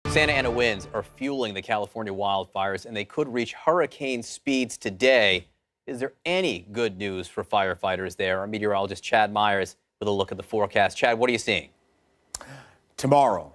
Santa Ana winds are fueling the California wildfires, and they could reach hurricane speeds today. Is there any good news for firefighters there? Our meteorologist Chad Myers with a look at the forecast. Chad, what are you seeing? Tomorrow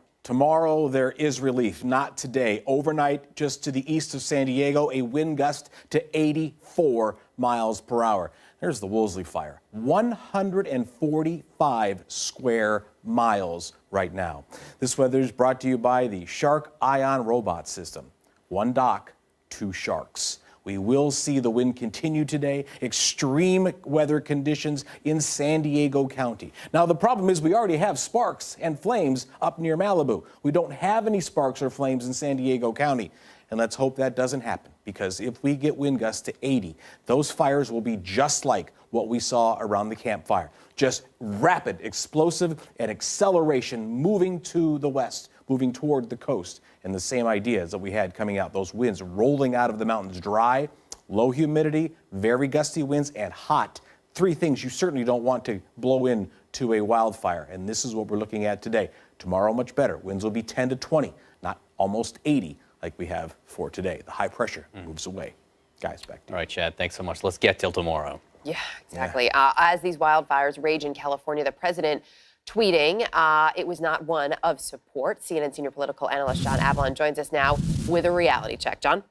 there is relief. Not today. Overnight, just to the east of San Diego, a wind gust to 84 miles per hour. There's the Woolsey fire. 145 square miles right now. This weather is brought to you by the Shark Ion Robot System. One dock, two sharks. We will see the wind continue today. Extreme weather conditions in San Diego County. Now, the problem is we already have sparks and flames up near Malibu. We don't have any sparks or flames in San Diego County. And let's hope that doesn't happen, because if we get wind gusts to 80, those fires will be just like what we saw around the campfire. Just rapid, explosive, and acceleration moving to the west, moving toward the coast. And the same ideas that we had coming out, those winds rolling out of the mountains dry, low humidity, very gusty winds, and hot. Three things you certainly don't want to blow into a wildfire. And this is what we're looking at today. Tomorrow, much better. Winds will be 10 to 20, not almost 80 like we have for today. The high pressure moves away. Guys, back to you. All right, Chad, thanks so much. Let's get till tomorrow. Yeah, exactly. As these wildfires rage in California, the president tweeting it was not one of support. CNN senior political analyst John Avalon joins us now with a reality check. John?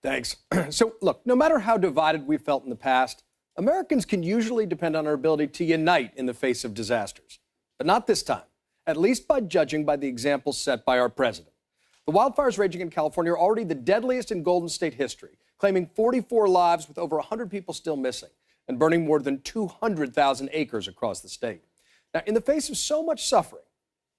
Thanks. So, look, no matter how divided we felt in the past, Americans can usually depend on our ability to unite in the face of disasters. But not this time, at least by judging by the example set by our president. The wildfires raging in California are already the deadliest in Golden State history, claiming 44 lives with over 100 people still missing and burning more than 200,000 acres across the state. Now, in the face of so much suffering,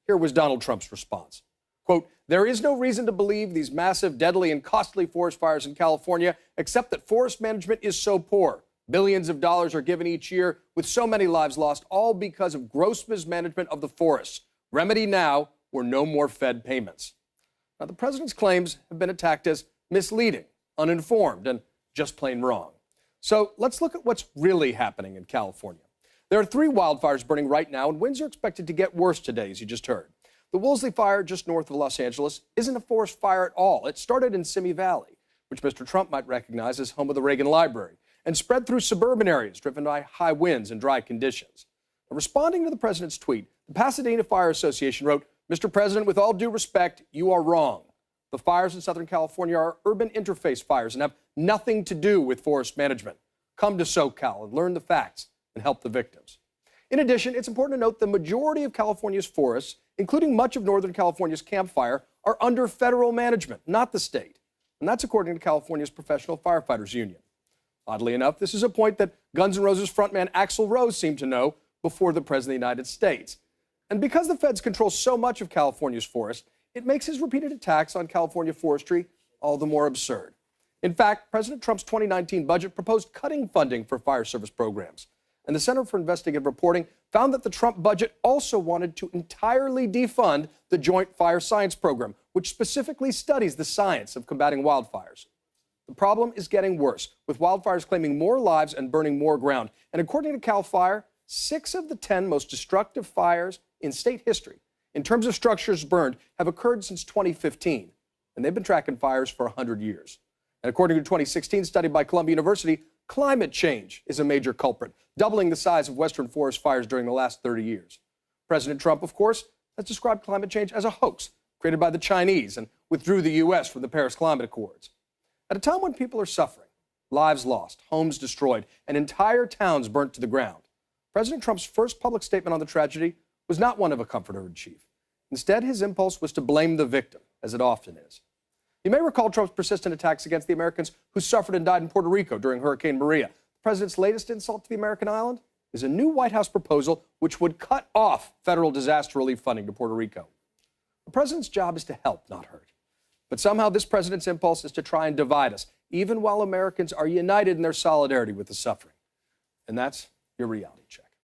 here was Donald Trump's response. Quote, "There is no reason to believe these massive, deadly, and costly forest fires in California, except that forest management is so poor. Billions of dollars are given each year with so many lives lost, all because of gross mismanagement of the forests. Remedy now or no more Fed payments." Now, the president's claims have been attacked as misleading, uninformed, and just plain wrong. So let's look at what's really happening in California. There are 3 wildfires burning right now, and winds are expected to get worse today, as you just heard. The Woolsey fire, just north of Los Angeles, isn't a forest fire at all. It started in Simi Valley, which Mr. Trump might recognize as home of the Reagan Library, and spread through suburban areas driven by high winds and dry conditions. Now, responding to the president's tweet, the Pasadena Fire Association wrote, "Mr. President, with all due respect, you are wrong. The fires in Southern California are urban interface fires and have nothing to do with forest management. Come to SoCal and learn the facts and help the victims." In addition, it's important to note the majority of California's forests, including much of Northern California's Camp Fire, are under federal management, not the state. And that's according to California's Professional Firefighters Union. Oddly enough, this is a point that Guns N' Roses frontman Axl Rose seemed to know before the President of the United States. And because the feds control so much of California's forests, it makes his repeated attacks on California forestry all the more absurd. In fact, President Trump's 2019 budget proposed cutting funding for fire service programs. And the Center for Investigative Reporting found that the Trump budget also wanted to entirely defund the Joint Fire Science Program, which specifically studies the science of combating wildfires. The problem is getting worse, with wildfires claiming more lives and burning more ground. And according to CAL FIRE, 6 of the 10 most destructive fires in state history, in terms of structures burned, have occurred since 2015. And they've been tracking fires for 100 years. And according to a 2016 study by Columbia University, climate change is a major culprit, doubling the size of western forest fires during the last 30 years. President Trump, of course, has described climate change as a hoax created by the Chinese and withdrew the U.S. from the Paris Climate Accords. At a time when people are suffering, lives lost, homes destroyed, and entire towns burnt to the ground, President Trump's first public statement on the tragedy was not one of a commander-in-chief. Instead, his impulse was to blame the victim, as it often is. You may recall Trump's persistent attacks against the Americans who suffered and died in Puerto Rico during Hurricane Maria. The president's latest insult to the American island is a new White House proposal which would cut off federal disaster relief funding to Puerto Rico. The president's job is to help, not hurt. But somehow this president's impulse is to try and divide us, even while Americans are united in their solidarity with the suffering. And that's your reality check.